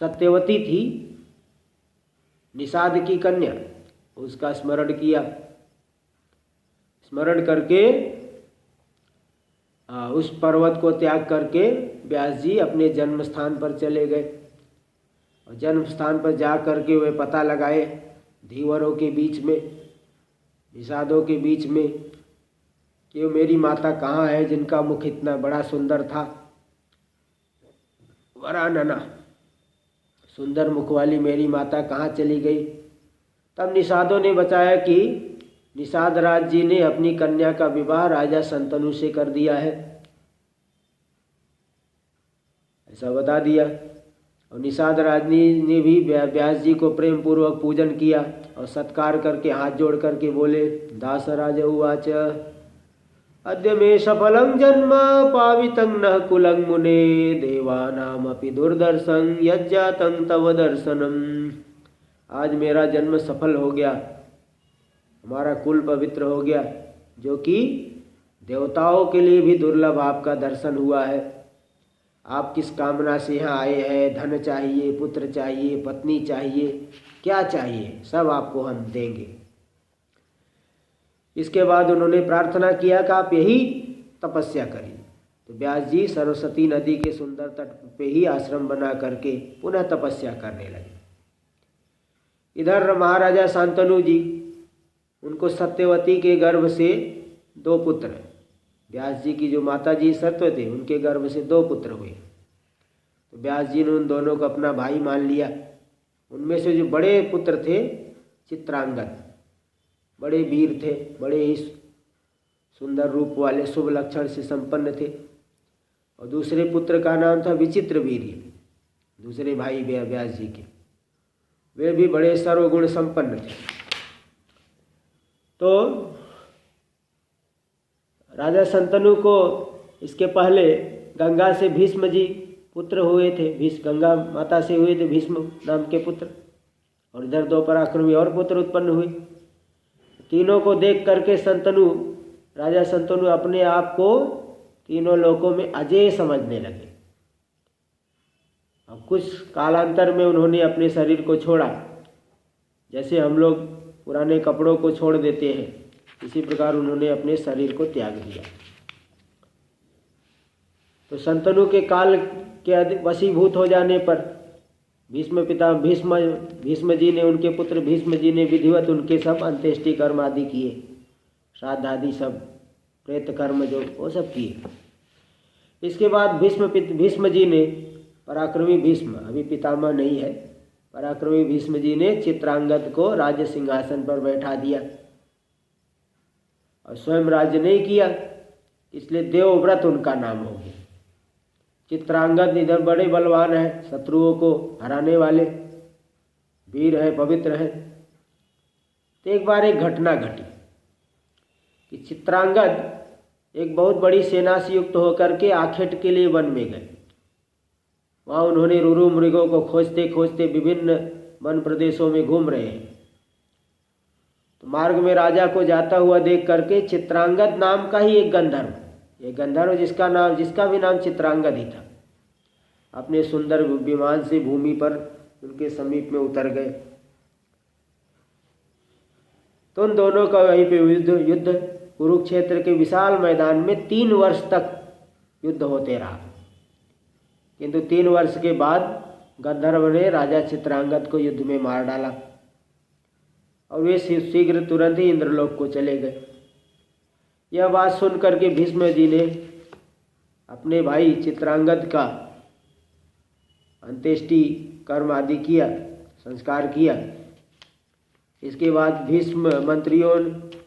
सत्यवती थी, निषाद की कन्या, उसका स्मरण किया। स्मरण करके उस पर्वत को त्याग करके व्यास जी अपने जन्म स्थान पर चले गए। और जन्म स्थान पर जा करके वे पता लगाए धीवरों के बीच में, निषादों के बीच में, कि मेरी माता कहाँ है जिनका मुख इतना बड़ा सुंदर था। वरानना, सुंदर मुख वाली मेरी माता कहाँ चली गई। तब निषादों ने बताया कि निषाद राज जी ने अपनी कन्या का विवाह राजा शंतनु से कर दिया है, ऐसा बता दिया। और निषाद राजनी ने भी व्यास जी को प्रेम पूर्वक पूजन किया और सत्कार करके हाथ जोड़ करके बोले, दास राज उवाच अद्य मे सफलं जन्म पावितं नः कुलं मुने देवानामपि दुर्दर्शं यज्जातं तव दर्शनम्। आज मेरा जन्म सफल हो गया, हमारा कुल पवित्र हो गया, जो कि देवताओं के लिए भी दुर्लभ आपका दर्शन हुआ है। आप किस कामना से यहाँ आए हैं, धन चाहिए, पुत्र चाहिए, पत्नी चाहिए, क्या चाहिए, सब आपको हम देंगे। इसके बाद उन्होंने प्रार्थना किया कि आप यही तपस्या करिए। तो व्यास जी सरस्वती नदी के सुंदर तट पे ही आश्रम बना करके पुनः तपस्या करने लगे। इधर महाराजा शांतनु जी, उनको सत्यवती के गर्भ से 2 पुत्र, व्यास जी की जो माता जी सत्यवती, उनके गर्भ से 2 पुत्र हुए। तो व्यास जी ने उन दोनों को अपना भाई मान लिया। उनमें से जो बड़े पुत्र थे चित्रांगद, बड़े वीर थे, बड़े ही सुंदर रूप वाले, शुभ लक्षण से संपन्न थे। और दूसरे पुत्र का नाम था विचित्रवीर्य, दूसरे भाई व्यास जी के, वे भी बड़े सर्वगुण संपन्न थे। तो राजा शांतनु को इसके पहले गंगा से भीष्म जी पुत्र हुए थे, गंगा माता से हुए थे भीष्म नाम के पुत्र, और इधर 2 पराक्रमी और पुत्र उत्पन्न हुए। तीनों को देख करके राजा शांतनु अपने आप को तीनों लोकों में अजेय समझने लगे। अब कुछ कालांतर में उन्होंने अपने शरीर को छोड़ा, जैसे हम लोग पुराने कपड़ों को छोड़ देते हैं, इसी प्रकार उन्होंने अपने शरीर को त्याग दिया। तो शांतनु के काल के वशीभूत हो जाने पर भीष्म जी ने, उनके पुत्र भीष्म जी ने विधिवत उनके सब अंत्येष्टि कर्म आदि किए, श्राद्ध आदि सब प्रेत कर्म जो वो सब किए। इसके बाद भीष्म जी ने, पराक्रमी भीष्म, अभी पितामह नहीं है, पराक्रमी भीष्म जी ने चित्रांगद को राज्य सिंहासन पर बैठा दिया और स्वयं राज्य नहीं किया, इसलिए देवव्रत उनका नाम हो गया। चित्रांगद इधर बड़े बलवान है, शत्रुओं को हराने वाले, वीर है, पवित्र है। तो एक बार एक घटना घटी कि चित्रांगद एक बहुत बड़ी सेना से युक्त होकर के आखेट के लिए वन में गए। वहाँ उन्होंने रुरु मृगों को खोजते खोजते विभिन्न वन प्रदेशों में घूम रहे हैं। तो मार्ग में राजा को जाता हुआ देख करके चित्रांगद नाम का ही एक गंधर्व जिसका भी नाम चित्रांगद ही था, अपने सुंदर विमान से भूमि पर उनके समीप में उतर गए। तो उन दोनों का वहीं पे युद्ध कुरुक्षेत्र के विशाल मैदान में 3 वर्ष तक युद्ध होते रहा। किंतु 3 वर्ष के बाद गंधर्व ने राजा चित्रांगद को युद्ध में मार डाला और वे शीघ्र तुरंत ही इंद्रलोक को चले गए। यह बात सुन करके भीष्म जी ने अपने भाई चित्रांगद का अंत्येष्टि कर्म आदि किया, संस्कार किया। इसके बाद भीष्म मंत्रियों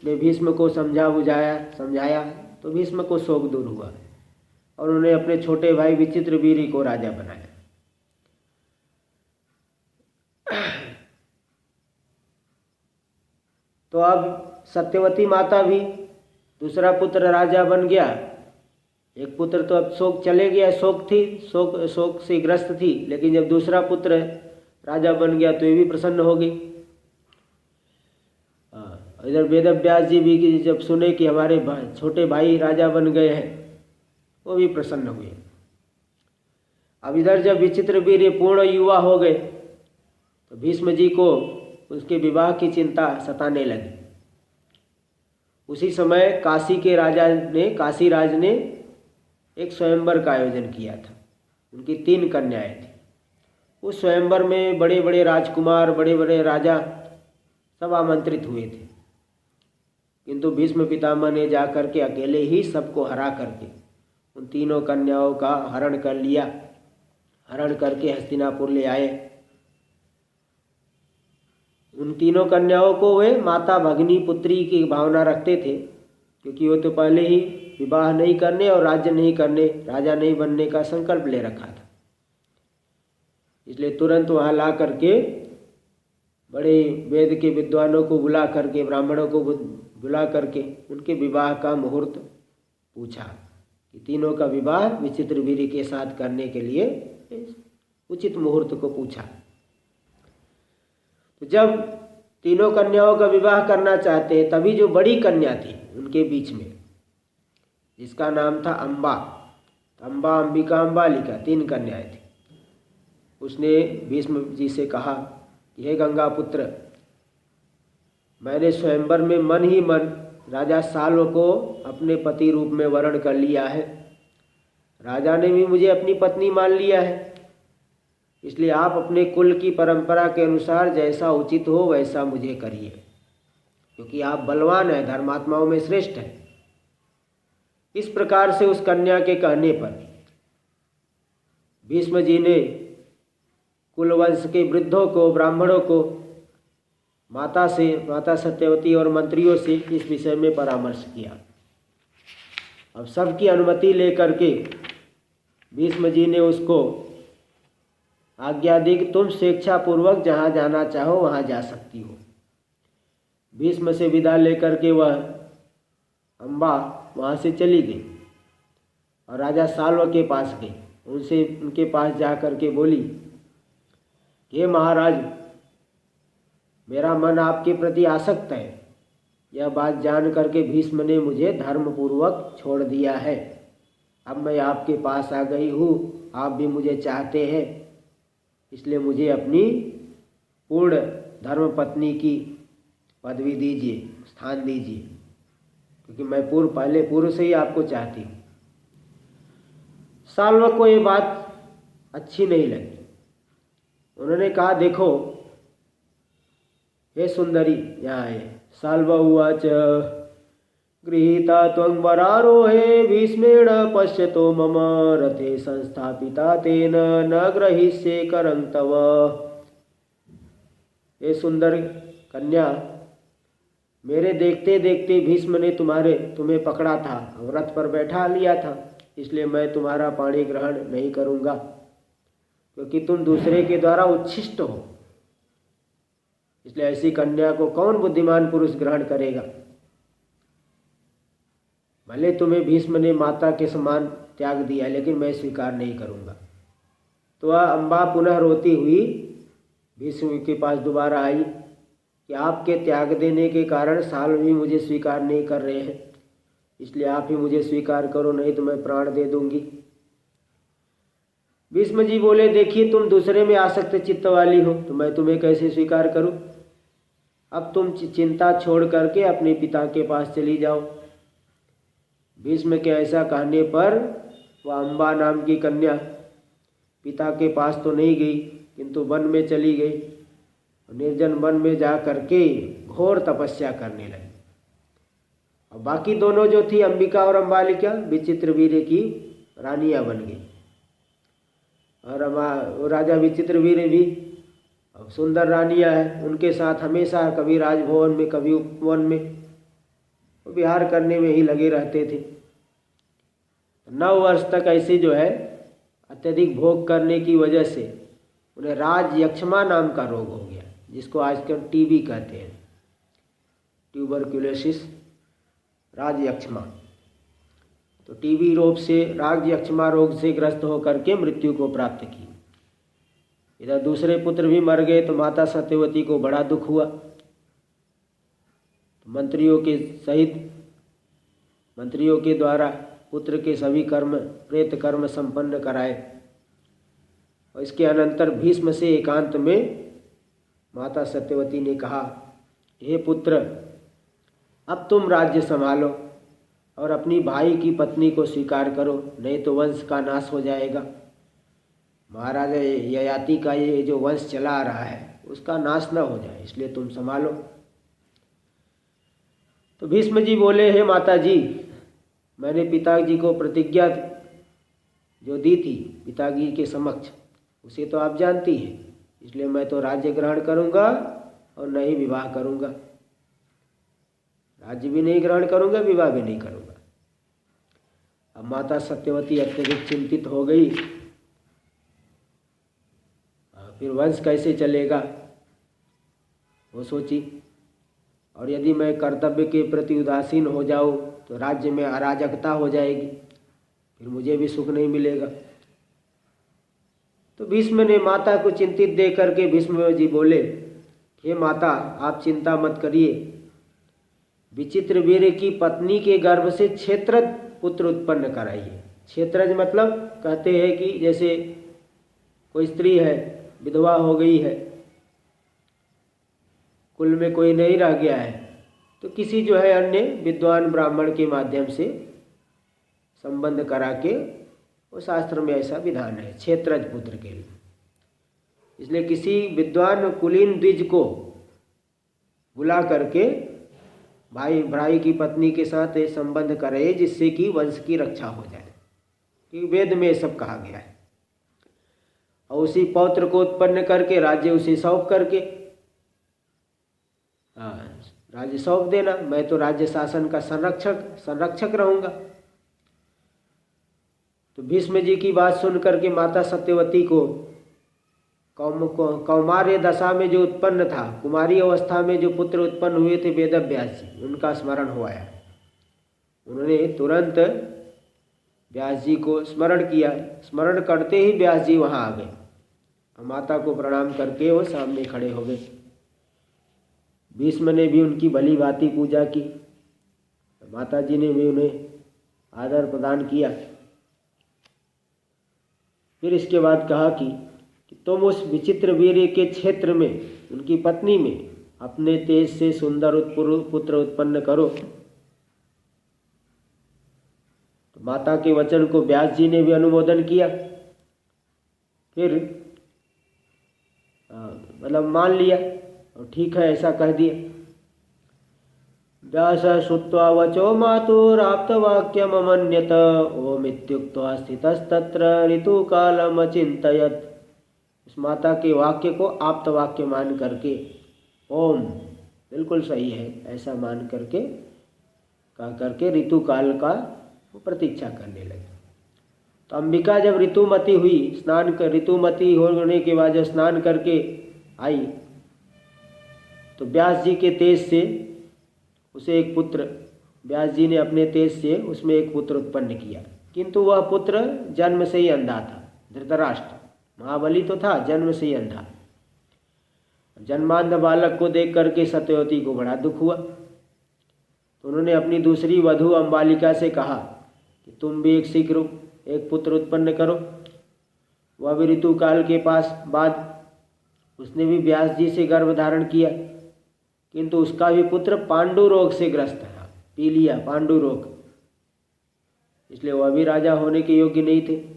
ने भीष्म को समझाया तो भीष्म को शोक दूर हुआ और उन्होंने अपने छोटे भाई विचित्रवीर्य को राजा बनाया। तो अब सत्यवती माता भी, दूसरा पुत्र राजा बन गया। एक पुत्र तो अब शोक चले गया, शोक से ग्रस्त थी, लेकिन जब दूसरा पुत्र राजा बन गया तो ये भी प्रसन्न हो गई। इधर वेदव्यास जी भी जब सुने कि हमारे छोटे भाई राजा बन गए हैं, वो भी प्रसन्न हुए। अब इधर जब विचित्रवीर्य पूर्ण युवा हो गए तो भीष्म जी को उसके विवाह की चिंता सताने लगी। उसी समय काशीराज ने एक स्वयंवर का आयोजन किया था। उनकी 3 कन्याएं थी। उस स्वयंवर में बड़े बड़े राजकुमार, बड़े बड़े राजा सब आमंत्रित हुए थे, किंतु भीष्म पितामह ने जाकर के अकेले ही सबको हरा करके उन 3 कन्याओं का हरण कर लिया। हरण करके हस्तिनापुर ले आए। उन 3 कन्याओं को वे माता, भगिनी, पुत्री की भावना रखते थे, क्योंकि वो तो पहले ही विवाह नहीं करने और राज्य नहीं करने, राजा नहीं बनने का संकल्प ले रखा था। इसलिए तुरंत वहाँ ला करके बड़े वेद के विद्वानों को बुला करके, ब्राह्मणों को बुला करके उनके विवाह का मुहूर्त पूछा कि तीनों का विवाह विचित्रवीर्य के साथ करने के लिए उचित मुहूर्त को पूछा। तो जब तीनों कन्याओं का विवाह करना चाहते, तभी जो बड़ी कन्या थी उनके बीच में, जिसका नाम था अम्बा, अंबिका, अम्बालिका, 3 कन्याएं थी, उसने भीष्म जी से कहा कि हे गंगा पुत्र, मैंने स्वयंवर में मन ही मन राजा साल्व को अपने पति रूप में वर्ण कर लिया है। राजा ने भी मुझे अपनी पत्नी मान लिया है, इसलिए आप अपने कुल की परंपरा के अनुसार जैसा उचित हो वैसा मुझे करिए, क्योंकि आप बलवान हैं, धर्मात्माओं में श्रेष्ठ हैं। इस प्रकार से उस कन्या के कहने पर भीष्म जी ने कुलवंश के वृद्धों को, ब्राह्मणों को, माता सत्यवती और मंत्रियों से इस विषय में परामर्श किया। अब सबकी अनुमति लेकर के भीष्म जी ने उसको आज्ञा दी कि तुम स्वेच्छापूर्वक जहाँ जाना चाहो वहाँ जा सकती हो। भीष्म से विदा लेकर के वह अम्बा वहाँ से चली गई और राजा साल्व के पास गई। उनके पास जा कर के बोली, हे महाराज, मेरा मन आपके प्रति आसक्त है। यह बात जान करके भीष्म ने मुझे धर्मपूर्वक छोड़ दिया है। अब मैं आपके पास आ गई हूँ, आप भी मुझे चाहते हैं, इसलिए मुझे अपनी पूर्ण धर्मपत्नी की पदवी दीजिए, स्थान दीजिए, क्योंकि मैं पहले पूर्व से ही आपको चाहती हूँ। साल्व को ये बात अच्छी नहीं लगी। उन्होंने कहा, देखो हे सुंदरी, यहाँ है। साल्व उवाच गृहीता त्वं वरारोहे भीष्मेण पश्यतो मम रथे संस्थापिता तेन न ग्रहिष्ये करं तव। हे सुंदर कन्या, मेरे देखते देखते भीष्म ने तुम्हें पकड़ा था और रथ पर बैठा लिया था, इसलिए मैं तुम्हारा पाणी ग्रहण नहीं करूँगा, क्योंकि तुम दूसरे के द्वारा उच्छिष्ट हो। इसलिए ऐसी कन्या को कौन बुद्धिमान पुरुष ग्रहण करेगा। भले तुम्हें भीष्म ने माता के समान त्याग दिया, लेकिन मैं स्वीकार नहीं करूँगा। तो वह अम्बा पुनः रोती हुई भीष्म के पास दोबारा आई कि आपके त्याग देने के कारण साल्व भी मुझे स्वीकार नहीं कर रहे हैं, इसलिए आप ही मुझे स्वीकार करो, नहीं तो मैं प्राण दे दूंगी। भीष्म जी बोले, देखिए तुम दूसरे में आसक्त चित्त वाली हो, तो मैं तुम्हें कैसे स्वीकार करूं। अब तुम चिंता छोड़ करके अपने पिता के पास चली जाओ। भीष्म के ऐसा कहने पर वह अम्बा नाम की कन्या पिता के पास तो नहीं गई, किंतु वन में चली गई। निर्जन वन में जा करके घोर तपस्या करने लगी। और बाकी दोनों जो थी, अंबिका और अम्बालिका, विचित्रवीर्य की रानियां बन गई। और राजा विचित्रवीर्य भी अब सुंदर रानियां हैं, उनके साथ हमेशा कभी राजभवन में कभी उपवन में विहार करने में ही लगे रहते थे। 9 वर्ष तक ऐसे जो है अत्यधिक भोग करने की वजह से उन्हें राजयक्षमा नाम का रोग हो गया, जिसको आजकल टीबी कहते हैं, ट्यूबरक्यूलोसिस, राजयक्षमा। तो टीबी रोग से, राजयक्षमा रोग से ग्रस्त होकर के मृत्यु को प्राप्त की। इधर दूसरे पुत्र भी मर गए, तो माता सत्यवती को बड़ा दुख हुआ। तो मंत्रियों के द्वारा पुत्र के सभी कर्म, प्रेत कर्म संपन्न कराए। और इसके अनंतर भीष्म से एकांत में माता सत्यवती ने कहा, हे पुत्र, अब तुम राज्य संभालो और अपनी भाई की पत्नी को स्वीकार करो, नहीं तो वंश का नाश हो जाएगा। महाराजा ययाति का ये जो वंश चला आ रहा है उसका नाश न हो जाए, इसलिए तुम संभालो। तो भीष्म जी बोले, हे माता जी, मैंने पिताजी को प्रतिज्ञा जो दी थी पिताजी के समक्ष, उसे तो आप जानती हैं, इसलिए मैं तो राज्य ग्रहण करूंगा और नहीं विवाह करूंगा। राज्य भी नहीं ग्रहण करूंगा, विवाह भी नहीं करूंगा। अब माता सत्यवती अत्यधिक चिंतित हो गई। फिर वंश कैसे चलेगा वो सोची, और यदि मैं कर्तव्य के प्रति उदासीन हो जाऊं तो राज्य में अराजकता हो जाएगी, फिर मुझे भी सुख नहीं मिलेगा। तो भीष्म ने माता को चिंतित देख करके भीष्म जी बोले, हे माता, आप चिंता मत करिए। विचित्रवीर्य की पत्नी के गर्भ से क्षेत्रज पुत्र उत्पन्न कराइए। क्षेत्रज मतलब कहते हैं कि जैसे कोई स्त्री है, विधवा हो गई है, कुल में कोई नहीं रह गया है, तो किसी जो है अन्य विद्वान ब्राह्मण के माध्यम से संबंध करा के वो शास्त्र में ऐसा विधान है क्षेत्रज पुत्र के लिए। इसलिए किसी विद्वान कुलीन द्विज को बुला करके भाई की पत्नी के साथ ये संबंध करे जिससे कि वंश की रक्षा हो जाए, कि वेद में ये सब कहा गया है। और उसी पौत्र को उत्पन्न करके राज्य उसे सौंप करके, राज्य सौंप देना, मैं तो राज्य शासन का संरक्षक रहूंगा। तो भीष्म जी की बात सुन करके माता सत्यवती को कौमार्य दशा में जो उत्पन्न था, कुमारी अवस्था में जो पुत्र उत्पन्न हुए थे वेदव्यास जी, उनका स्मरण हो आया। उन्होंने तुरंत व्यास जी को स्मरण किया। स्मरण करते ही व्यास जी वहाँ आ गए। माता को प्रणाम करके वो सामने खड़े हो गए। भीष्म ने भी उनकी भली भांति पूजा की, माता जी ने भी उन्हें आदर प्रदान किया। फिर इसके बाद कहा कि तुम उस विचित्र वीर्य के क्षेत्र में उनकी पत्नी में अपने तेज से सुंदर पुत्र उत्पन्न करो। तो माता के वचन को व्यास जी ने भी अनुमोदन किया। फिर मतलब मान लिया और ठीक है ऐसा कह दिया। व्यास श्रुत्वा वचो मातुराप्तवाक्यमन्यत ओमित्युक्त्वा स्थितस्तत्र ऋतुकालमचिन्तयत्। उस माता के वाक्य को आप्त वाक्य मान करके ओम बिल्कुल सही है ऐसा मान करके कह करके ऋतु काल का वो प्रतीक्षा करने लगे। तो अंबिका जब ऋतुमती हुई, ऋतुमती होने के बाद जब स्नान करके आई तो व्यास जी के तेज से उसे एक पुत्र, व्यास जी ने अपने तेज से उसमें एक पुत्र उत्पन्न किया। किंतु वह पुत्र जन्म से ही अंधा था। धृतराष्ट्र महाबली तो था, जन्म से ही अंधा। जन्मांध बालक को देख करके सत्यवती को बड़ा दुख हुआ। तो उन्होंने अपनी दूसरी वधू अंबालिका से कहा कि तुम भी एक शीघ्र एक पुत्र उत्पन्न करो। वह भी ऋतु काल के बाद उसने भी व्यास जी से गर्भ धारण किया, किंतु उसका भी पुत्र पांडु रोग से ग्रस्त था, पीलिया पांडु रोग, इसलिए वह भी राजा होने के योग्य नहीं थे।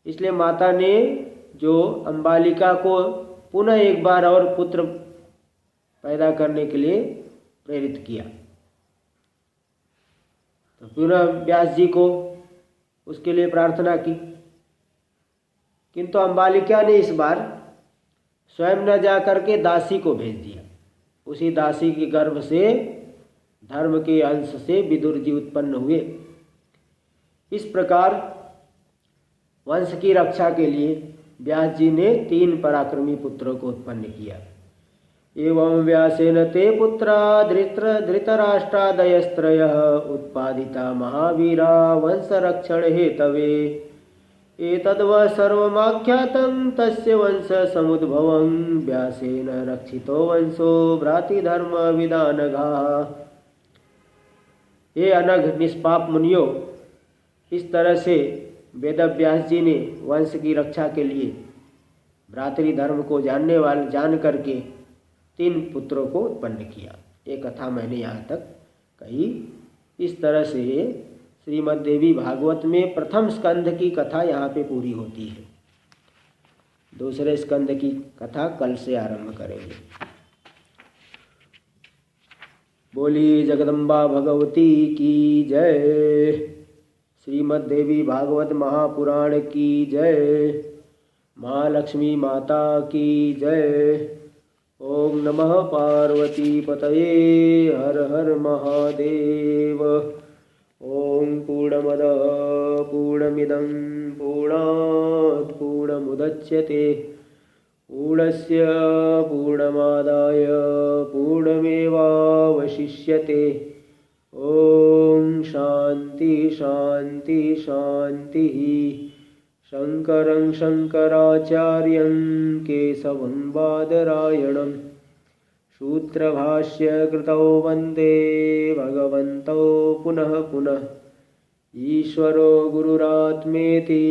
इसलिए माता ने जो अंबालिका को पुनः एक बार और पुत्र पैदा करने के लिए प्रेरित किया। तो पुनः व्यास जी को उसके लिए प्रार्थना की, किंतु अंबालिका ने इस बार स्वयं न जा करके दासी को भेज दिया। उसी दासी के गर्भ से धर्म के अंश से विदुर जी उत्पन्न हुए। इस प्रकार वंश की रक्षा के लिए व्यास जी ने 3 पराक्रमी पुत्रों को उत्पन्न किया। एवं व्यासेन ते पुत्रा धृतराष्ट्रादयस्त्रयः उत्पादिता महावीरा वंशरक्षण हेतवे। एतद्व सर्वमाख्यातं तस्य वंश समुद्भवं व्यासेन रक्षितो वंशो भ्रातृधर्म विदानघा। हे अनघ निष्पाप मुनियों, इस तरह से वेदव्यास जी ने वंश की रक्षा के लिए भ्रातृधर्म को जान करके 3 पुत्रों को उत्पन्न किया। ये कथा मैंने यहाँ तक कही। इस तरह से श्रीमद् देवी भागवत में प्रथम स्कंध की कथा यहाँ पे पूरी होती है। दूसरे स्कंध की कथा कल से आरंभ करेंगे। बोली जगदम्बा भगवती की जय। श्रीमद् देवी भागवत महापुराण की जय। महालक्ष्मी माता की जय। ओम नमः पार्वती पतये हर हर महादेव। ओम पूर्णमदः पूर्णमिदं पूर्णात् पूर्णमुदच्यते पूर्णस्य पूर्णमादाय पूर्णमेवावशिष्यते। ओम शांति शांति शांति। शंकरं शंकराचार्यं केशवं बादरायणं सूत्रभाष्य कृतौ वन्दे भगवन्तौ पुनः पुनः। ईश्वरो गुरुरात्मेति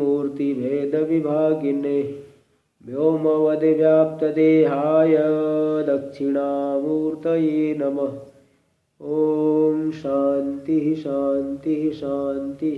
मूर्तिभेदविभागिने व्योमवद्व्याप्तदेहाय दक्षिणामूर्तये नमः। ओम शांति शांति शांति।